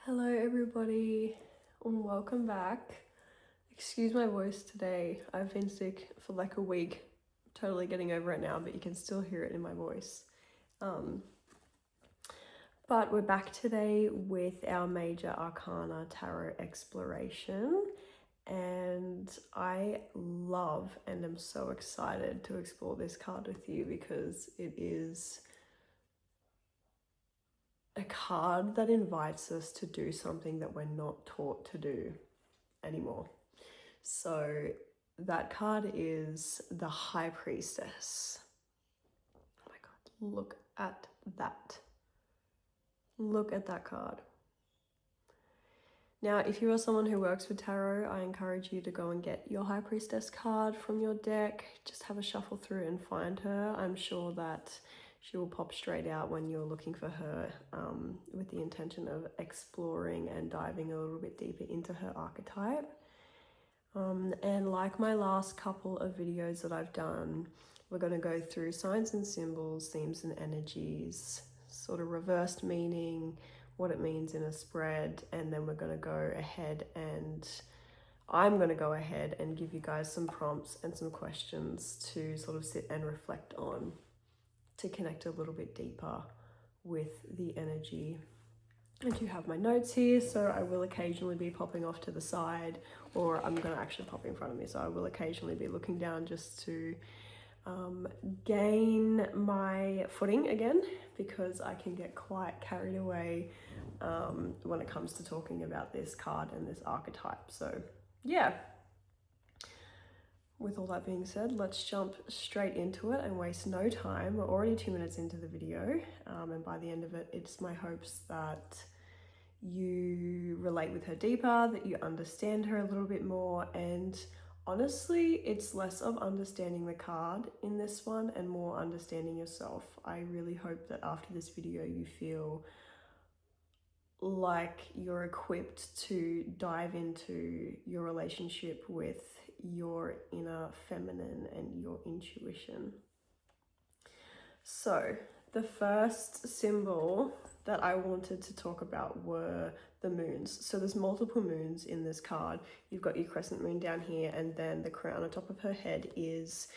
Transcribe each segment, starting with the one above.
Hello everybody and welcome back. Excuse my voice today. I've been sick for like a week. Totally getting over it now, but you can still hear it in my voice. But we're back today with our Major Arcana Tarot exploration. And I love and am so excited to explore this card with you because it is a card that invites us to do something that we're not taught to do anymore. So that card is the High Priestess. Oh my God, look at that. Look at that card. Now, if you are someone who works with tarot, I encourage you to go and get your High Priestess card from your deck. Just have a shuffle through and find her. I'm sure that she will pop straight out when you're looking for her with the intention of exploring and diving a little bit deeper into her archetype. And like my last couple of videos that I've done, we're going to go through signs and symbols, themes and energies, sort of reversed meaning, what it means in a spread, and then we're going to go ahead and I'm going to go ahead and give you guys some prompts and some questions to sort of sit and reflect on to connect a little bit deeper with the energy. I do have my notes here, so I will occasionally be popping off to the side, or I'm going to actually pop in front of me, so I will occasionally be looking down just to gain my footing again, because I can get quite carried away when it comes to talking about this card and this archetype. So yeah, with all that being said, let's jump straight into it and waste no time. We're already 2 minutes into the video, and by the end of it, it's my hopes that you relate with her deeper, that you understand her a little bit more, and honestly, it's less of understanding the card in this one and more understanding yourself. I really hope that after this video you feel like you're equipped to dive into your relationship with your inner feminine and your intuition. So the first symbol that I wanted to talk about were the moons. So there's multiple moons in this card. You've got your crescent moon down here, and then the crown on top of her head is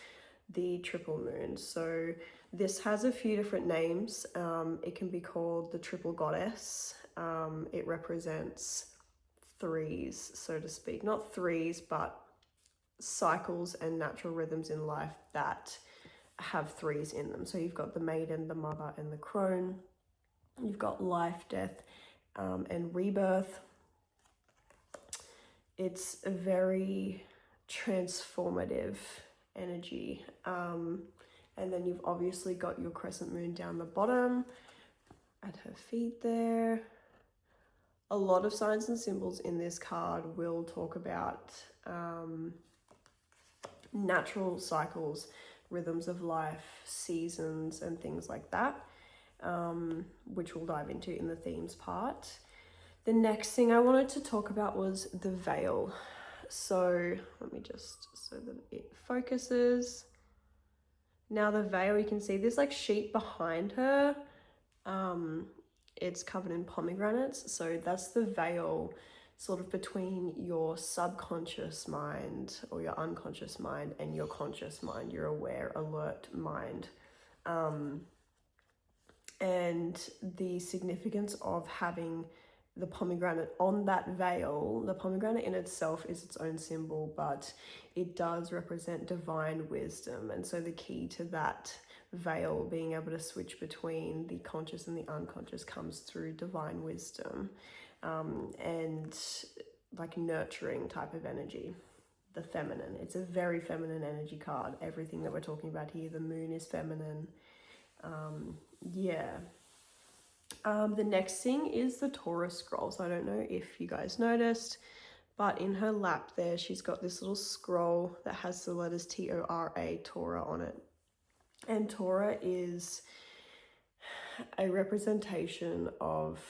the triple moon. So this has a few different names. It can be called the triple goddess. It represents threes, so to speak. Not threes, but cycles and natural rhythms in life that have threes in them. So you've got the maiden, the mother, and the crone. You've got life, death, and rebirth. It's a very transformative energy. And then you've obviously got your crescent moon down the bottom at her feet there. A lot of signs and symbols in this card will talk about natural cycles, rhythms of life, seasons, and things like that, which we'll dive into in the themes part. The next thing I wanted to talk about was the veil. So let me just, so that it focuses. Now the veil, you can see this like sheet behind her. It's covered in pomegranates. So that's the veil sort of between your subconscious mind or your unconscious mind and your conscious mind, your aware, alert mind. And the significance of having the pomegranate on that veil, the pomegranate in itself is its own symbol, but it does represent divine wisdom. And so the key to that veil, being able to switch between the conscious and the unconscious, comes through divine wisdom and like nurturing type of energy, the feminine. It's a very feminine energy card. Everything that we're talking about here, the moon is feminine. The next thing is the Taurus scroll. So I don't know if you guys noticed, but in her lap there, she's got this little scroll that has the letters T-O-R-A, Torah, on it. And Torah is a representation of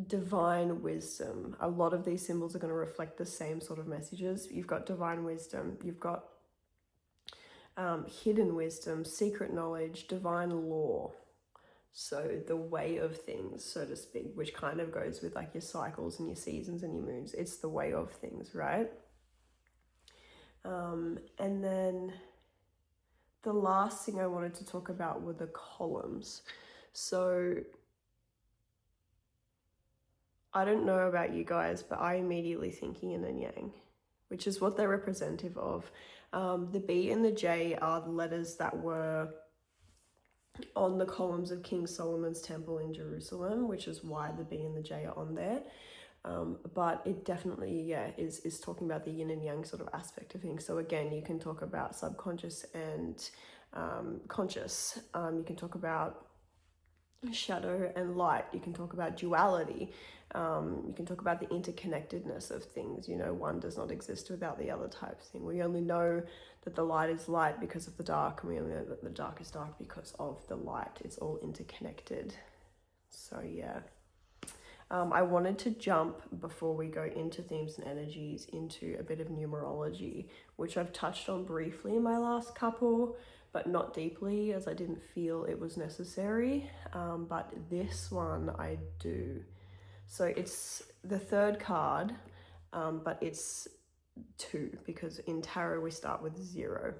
divine wisdom. A lot of these symbols are going to reflect the same sort of messages. You've got divine wisdom, you've got hidden wisdom, secret knowledge, divine law. So the way of things, so to speak, which kind of goes with like your cycles and your seasons and your moons. It's the way of things, right? And then the last thing I wanted to talk about were the columns. So I don't know about you guys, but I immediately think yin and yang, which is what they're representative of. The B and the J are the letters that were on the columns of King Solomon's temple in Jerusalem, which is why the B and the J are on there. But it definitely, is talking about the yin and yang sort of aspect of things. So again, you can talk about subconscious and conscious. You can talk about shadow and light. You can talk about duality. You can talk about the interconnectedness of things. You know, one does not exist without the other type thing. We only know that the light is light because of the dark, and we only know that the dark is dark because of the light. It's all interconnected. So yeah. I wanted to jump, before we go into themes and energies, into a bit of numerology, which I've touched on briefly in my last couple, but not deeply, as I didn't feel it was necessary. But this one I do. So it's the third card, but it's 2, because in tarot we start with 0.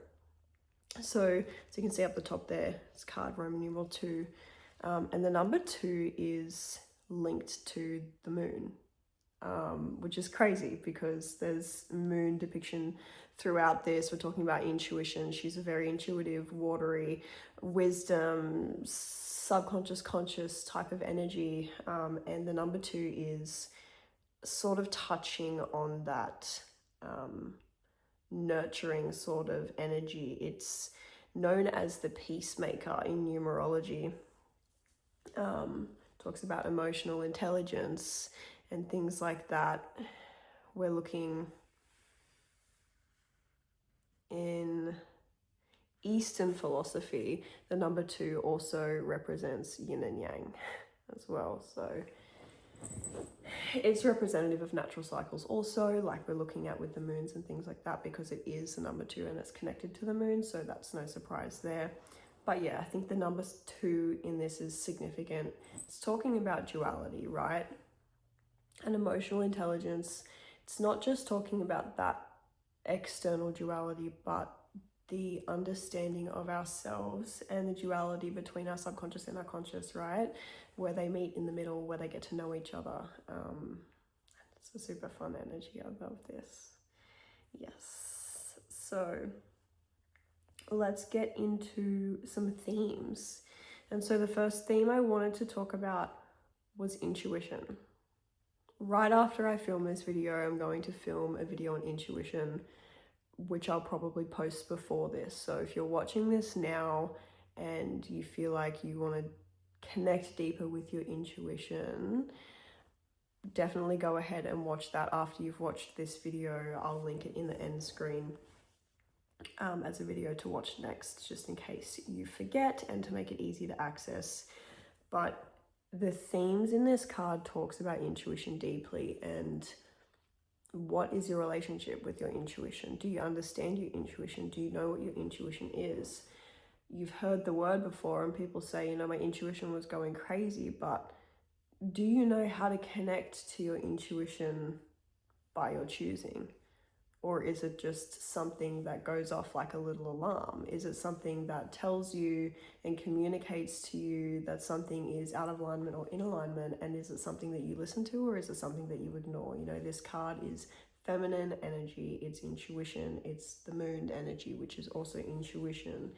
So you can see up the top there, it's card Roman numeral 2. And the number 2 is linked to the moon, which is crazy because there's moon depiction throughout this. We're talking about intuition. She's a very intuitive, watery, wisdom, subconscious, conscious type of energy. And the number 2 is sort of touching on that nurturing sort of energy. It's known as the peacemaker in numerology. Talks about emotional intelligence and things like that. We're looking in Eastern philosophy. The number 2 also represents yin and yang as well. So it's representative of natural cycles also, like we're looking at with the moons and things like that, because it is the number 2 and it's connected to the moon. So that's no surprise there. But yeah, I think the number 2 in this is significant. It's talking about duality, right? And emotional intelligence. It's not just talking about that external duality, but the understanding of ourselves and the duality between our subconscious and our conscious, right? Where they meet in the middle, where they get to know each other. It's a super fun energy. I love this. Yes. So let's get into some themes. And so the first theme I wanted to talk about was intuition. Right after I film this video, I'm going to film a video on intuition, which I'll probably post before this. So if you're watching this now and you feel like you want to connect deeper with your intuition, definitely go ahead and watch that after you've watched this video. I'll link it in the end screen as a video to watch next, just in case you forget and to make it easy to access. But the themes in this card talks about intuition deeply, and what is your relationship with your intuition? Do you understand your intuition? Do you know what your intuition is? You've heard the word before and people say, you know, my intuition was going crazy, but do you know how to connect to your intuition by your choosing? Or is it just something that goes off like a little alarm? Is it something that tells you and communicates to you that something is out of alignment or in alignment? And is it something that you listen to, or is it something that you ignore? You know, this card is feminine energy, it's intuition, it's the moon energy, which is also intuition.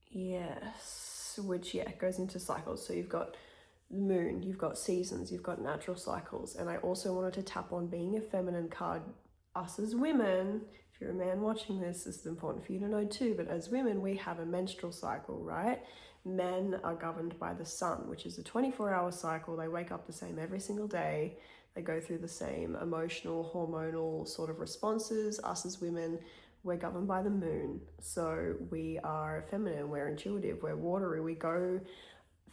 Yes, which goes into cycles. So you've got the moon, you've got seasons, you've got natural cycles. And I also wanted to tap on being a feminine card. Us as women, if you're a man watching this is important for you to know too, but as women, we have a menstrual cycle, right? Men are governed by the sun, which is a 24-hour cycle. They wake up the same every single day. They go through the same emotional, hormonal sort of responses. Us as women, we're governed by the moon. So we are feminine, we're intuitive, we're watery. We go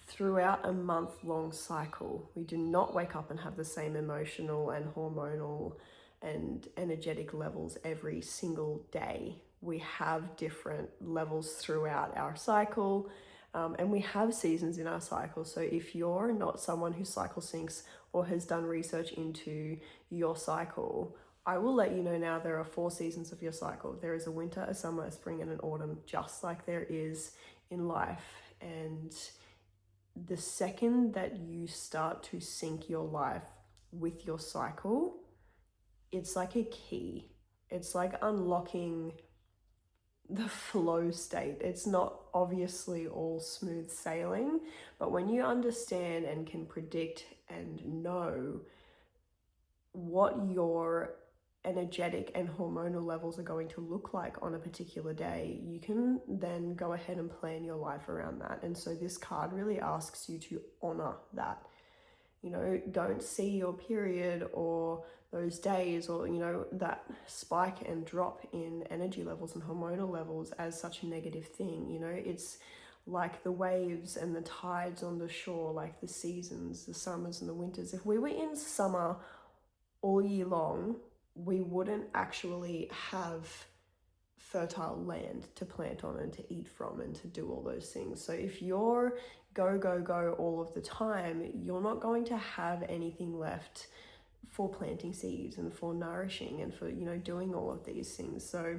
throughout a month-long cycle. We do not wake up and have the same emotional and hormonal and energetic levels every single day. we have different levels throughout our cycle, and we have seasons in our cycle. So if you're not someone who cycle syncs or has done research into your cycle, I will let you know now there are 4 seasons of your cycle. There is a winter, a summer, a spring, and an autumn, just like there is in life. And the second that you start to sync your life with your cycle, it's like a key. It's like unlocking the flow state. It's not obviously all smooth sailing, but when you understand and can predict and know what your energetic and hormonal levels are going to look like on a particular day, you can then go ahead and plan your life around that. And so this card really asks you to honor that. You know, don't see your period or those days or, you know, that spike and drop in energy levels and hormonal levels as such a negative thing. You know, it's like the waves and the tides on the shore, like the seasons, the summers and the winters. If we were in summer all year long, we wouldn't actually have fertile land to plant on and to eat from and to do all those things. So if you're go, go, go all of the time, you're not going to have anything left for planting seeds and for nourishing and for, you know, doing all of these things. So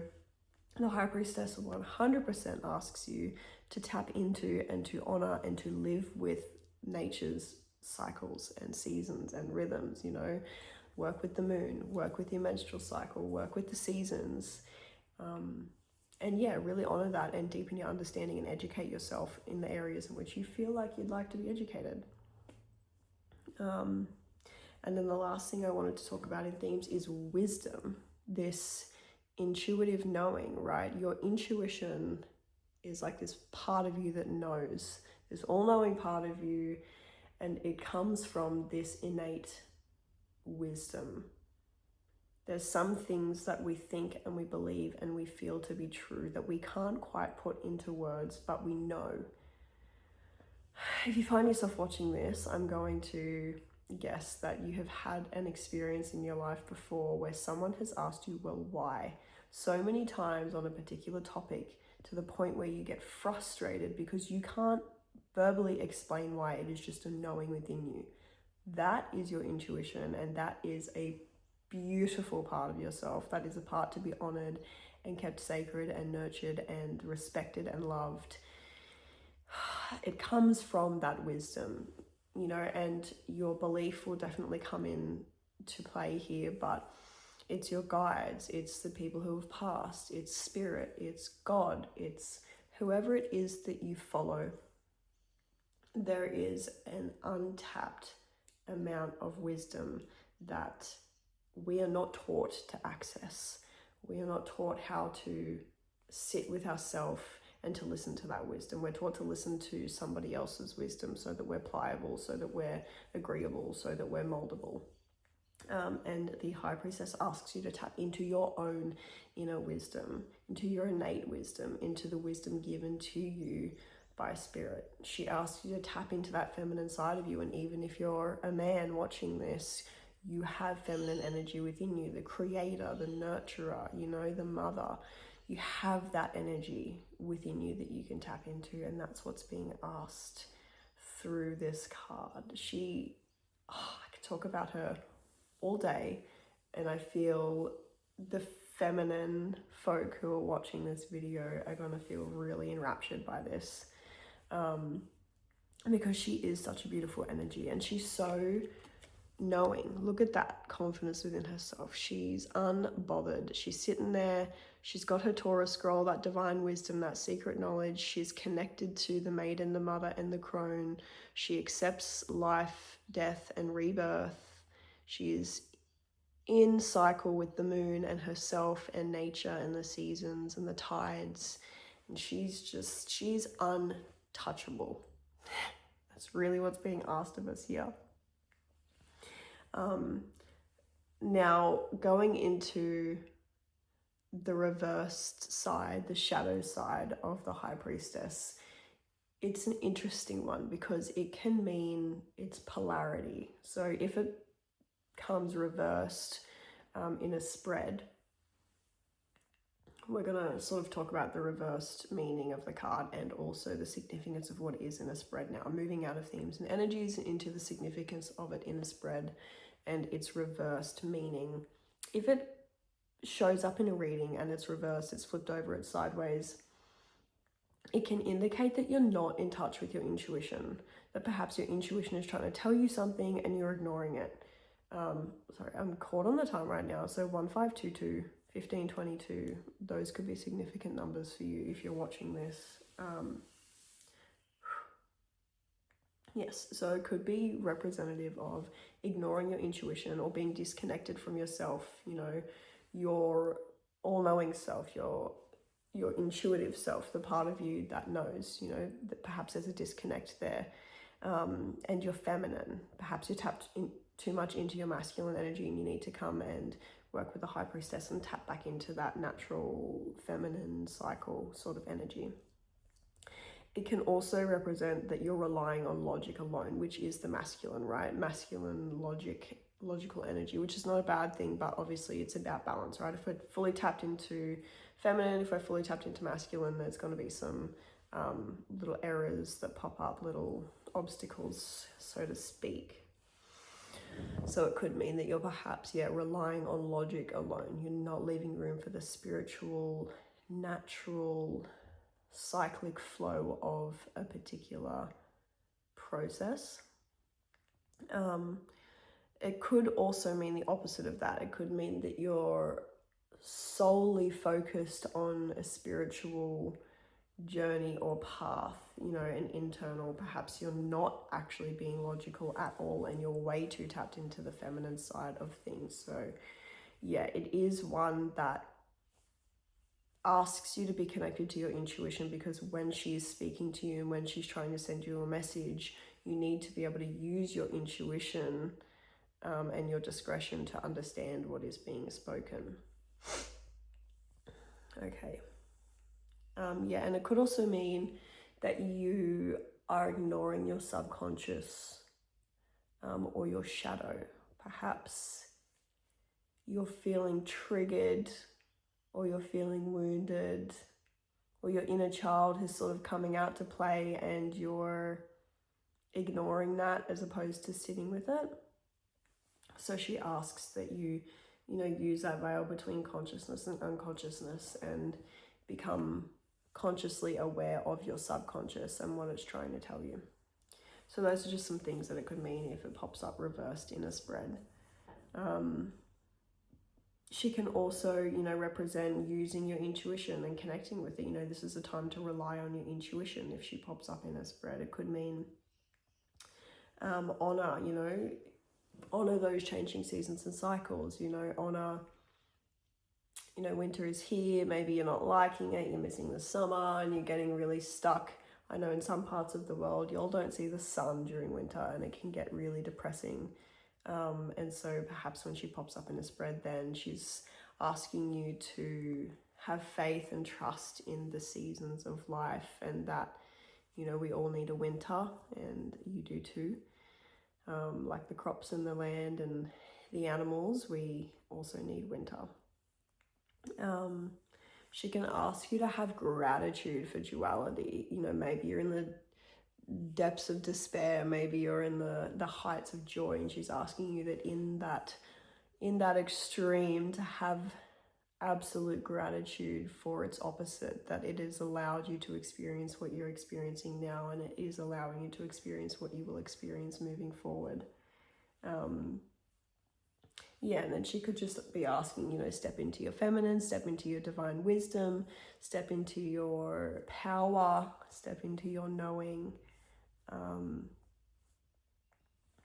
the High Priestess 100% asks you to tap into and to honor and to live with nature's cycles and seasons and rhythms. You know, work with the moon, work with your menstrual cycle, work with the seasons. And yeah, really honor that and deepen your understanding and educate yourself in the areas in which you feel like you'd like to be educated. And then the last thing I wanted to talk about in themes is wisdom, this intuitive knowing, right? Your intuition is like this part of you that knows, this all-knowing part of you, and it comes from this innate wisdom. There's some things that we think and we believe and we feel to be true that we can't quite put into words, but we know. If you find yourself watching this, I'm going to guess that you have had an experience in your life before where someone has asked you, well, why? So many times on a particular topic, to the point where you get frustrated because you can't verbally explain why. It is just a knowing within you. That is your intuition, and that is a beautiful part of yourself. That is a part to be honored and kept sacred and nurtured and respected and loved. It comes from that wisdom, you know, and your belief will definitely come in to play here, but it's your guides, it's the people who have passed, it's spirit, it's God, it's whoever it is that you follow. There is an untapped amount of wisdom that we are not taught to access. We are not taught how to sit with ourselves and to listen to that wisdom. We're taught to listen to somebody else's wisdom so that we're pliable, so that we're agreeable, so that we're moldable. And the High Priestess asks you to tap into your own inner wisdom, into your innate wisdom, into the wisdom given to you by spirit. She asks you to tap into that feminine side of you. And even if you're a man watching this, you have feminine energy within you, the creator, the nurturer, you know, the mother. You have that energy within you that you can tap into, and that's what's being asked through this card. I could talk about her all day, and I feel the feminine folk who are watching this video are going to feel really enraptured by this, because she is such a beautiful energy, and she's so knowing. Look at that confidence within herself. She's unbothered. She's sitting there. She's got her Torah scroll, that divine wisdom, that secret knowledge. She's connected to the maiden, the mother, and the crone. She accepts life, death, and rebirth. She is in cycle with the moon and herself and nature and the seasons and the tides. And she's untouchable. That's really what's being asked of us here. Now, going into the reversed side, the shadow side of the High Priestess, it's an interesting one because it can mean its polarity. So if it comes reversed in a spread, we're going to sort of talk about the reversed meaning of the card and also the significance of what is in a spread now, moving out of themes and energies into the significance of it in a spread and its reversed meaning. If it shows up in a reading and it's reversed, it's flipped over, it's sideways, it can indicate that you're not in touch with your intuition, that perhaps your intuition is trying to tell you something and you're ignoring it. Sorry, I'm caught on the time right now. So 1522, 1522, those could be significant numbers for you if you're watching this. Yes, so it could be representative of ignoring your intuition or being disconnected from yourself, you know, your all-knowing self, your intuitive self, the part of you that knows, you know, that perhaps there's a disconnect there. And you're feminine. Perhaps you're tapped in too much into your masculine energy and you need to come and work with the High Priestess and tap back into that natural feminine cycle sort of energy. It can also represent that you're relying on logic alone, which is the masculine, right? Masculine logical energy, which is not a bad thing, but obviously it's about balance, right? If we're fully tapped into feminine, if we're fully tapped into masculine, there's going to be some little errors that pop up, little obstacles, so to speak. So it could mean that you're perhaps, relying on logic alone. You're not leaving room for the spiritual, natural, cyclic flow of a particular process. It could also mean the opposite of that. It could mean that you're solely focused on a spiritual journey or path, you know, an internal, perhaps you're not actually being logical at all and you're way too tapped into the feminine side of things. So yeah, it is one that asks you to be connected to your intuition, because when she's speaking to you and when she's trying to send you a message, you need to be able to use your intuition and your discretion to understand what is being spoken. Okay. And it could also mean that you are ignoring your subconscious or your shadow. Perhaps you're feeling triggered, or you're feeling wounded, or your inner child is sort of coming out to play and you're ignoring that as opposed to sitting with it. So she asks that you use that veil between consciousness and unconsciousness and become consciously aware of your subconscious and what it's trying to tell you. So those are just some things that it could mean if it pops up reversed in a spread. She can also, represent using your intuition and connecting with it. This is a time to rely on your intuition if she pops up in a spread. It could mean honor those changing seasons and cycles, honor, winter is here, maybe you're not liking it, you're missing the summer and you're getting really stuck. I know in some parts of the world, y'all don't see the sun during winter and it can get really depressing. And so perhaps when she pops up in a spread, then she's asking you to have faith and trust in the seasons of life, and that, we all need a winter, and you do too. Like the crops and the land and the animals, we also need winter. She can ask you to have gratitude for duality. Maybe you're in the depths of despair, maybe you're in the heights of joy, and she's asking you that in that extreme to have absolute gratitude for its opposite, that it has allowed you to experience what you're experiencing now, and it is allowing you to experience what you will experience moving forward. And then she could just be asking, step into your feminine, step into your divine wisdom, step into your power, step into your knowing.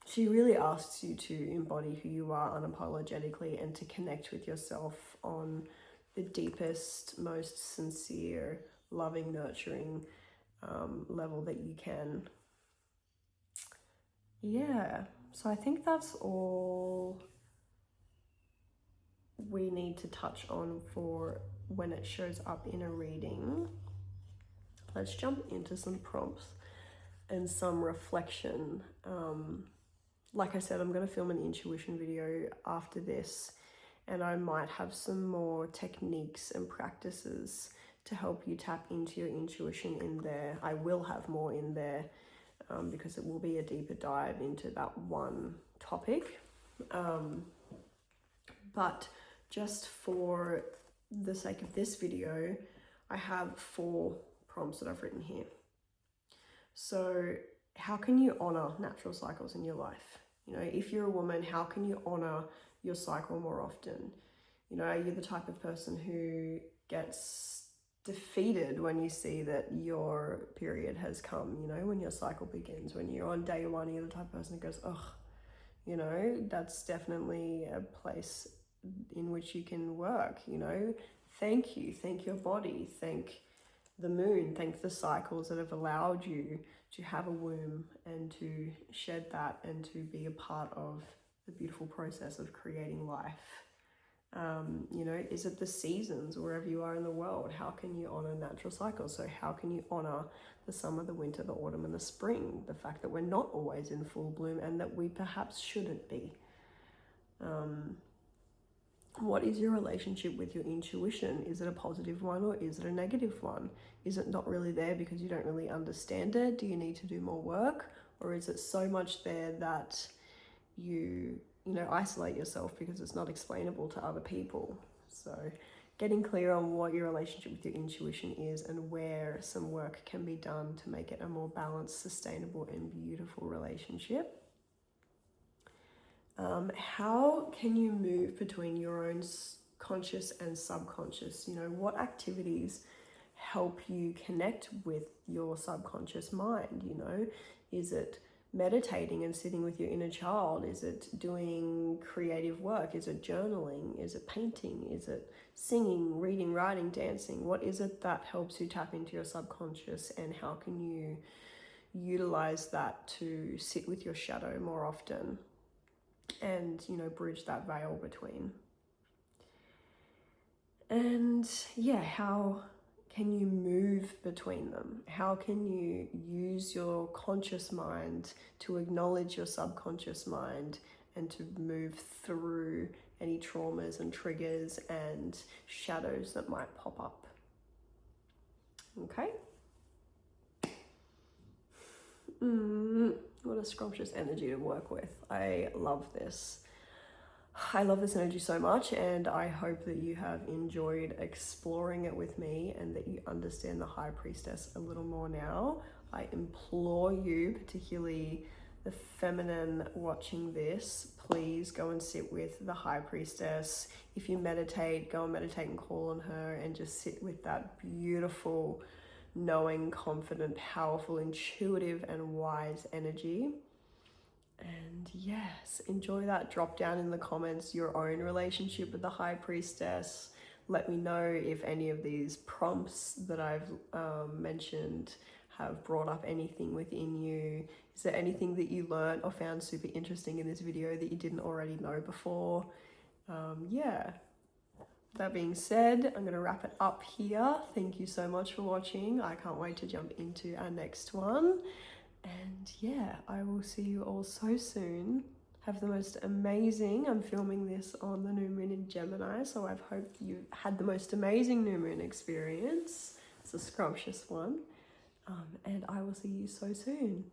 She really asks you to embody who you are unapologetically and to connect with yourself on the deepest, most sincere, loving, nurturing level that you can. Yeah, so I think that's all we need to touch on for when it shows up in a reading. Let's jump into some prompts and some reflection. Like I said, I'm going to film an intuition video after this, and I might have some more techniques and practices to help you tap into your intuition in there. I will have more in there because it will be a deeper dive into that one topic. But just for the sake of this video, I have 4 prompts that I've written here. So how can you honor natural cycles in your life? You know, if you're a woman, how can you honor your cycle more often? You know, are you the type of person who gets defeated when you see that your period has come, you know, when your cycle begins, when you're on day 1, you're the type of person who goes, ugh, you know, that's definitely a place in which you can work, you know. Thank your body, thank the moon, thank the cycles that have allowed you to have a womb and to shed that and to be a part of the beautiful process of creating life. You know, is it the seasons wherever you are in the world? How can you honor natural cycles? So how can you honor the summer, the winter, the autumn, and the spring? The fact that we're not always in full bloom and that we perhaps shouldn't be. What is your relationship with your intuition? Is it a positive one or is it a negative one? Is it not really there because you don't really understand it? Do you need to do more work? Or is it so much there that you know, isolate yourself because it's not explainable to other people? So getting clear on what your relationship with your intuition is and where some work can be done to make it a more balanced, sustainable, and beautiful relationship. How can you move between your own conscious and subconscious? You know, what activities help you connect with your subconscious mind? You know, is it meditating and sitting with your inner child? Is it doing creative work? Is it journaling? Is it painting? Is it singing, reading, writing, dancing? What is it that helps you tap into your subconscious, and how can you utilize that to sit with your shadow more often and, you know, bridge that veil between? And yeah, how can you move between them? How can you use your conscious mind to acknowledge your subconscious mind and to move through any traumas and triggers and shadows that might pop up? Okay. What a scrumptious energy to work with. I love this. I love this energy so much, and I hope that you have enjoyed exploring it with me and that you understand the High Priestess a little more now. I implore you, particularly the feminine watching this, please go and sit with the High Priestess. If you meditate, go and meditate and call on her and just sit with that beautiful, knowing, confident, powerful, intuitive, and wise energy. And yes, enjoy that. Drop down in the comments your own relationship with the High Priestess. Let me know if any of these prompts that I've mentioned have brought up anything within you. Is there anything that you learned or found super interesting in this video that you didn't already know before? Yeah. That being said, I'm going to wrap it up here. Thank you so much for watching. I can't wait to jump into our next one. And yeah, I will see you all so soon. Have the most amazing, I'm filming this on the new moon in Gemini, so I hope you had the most amazing new moon experience. It's a scrumptious one. And I will see you so soon.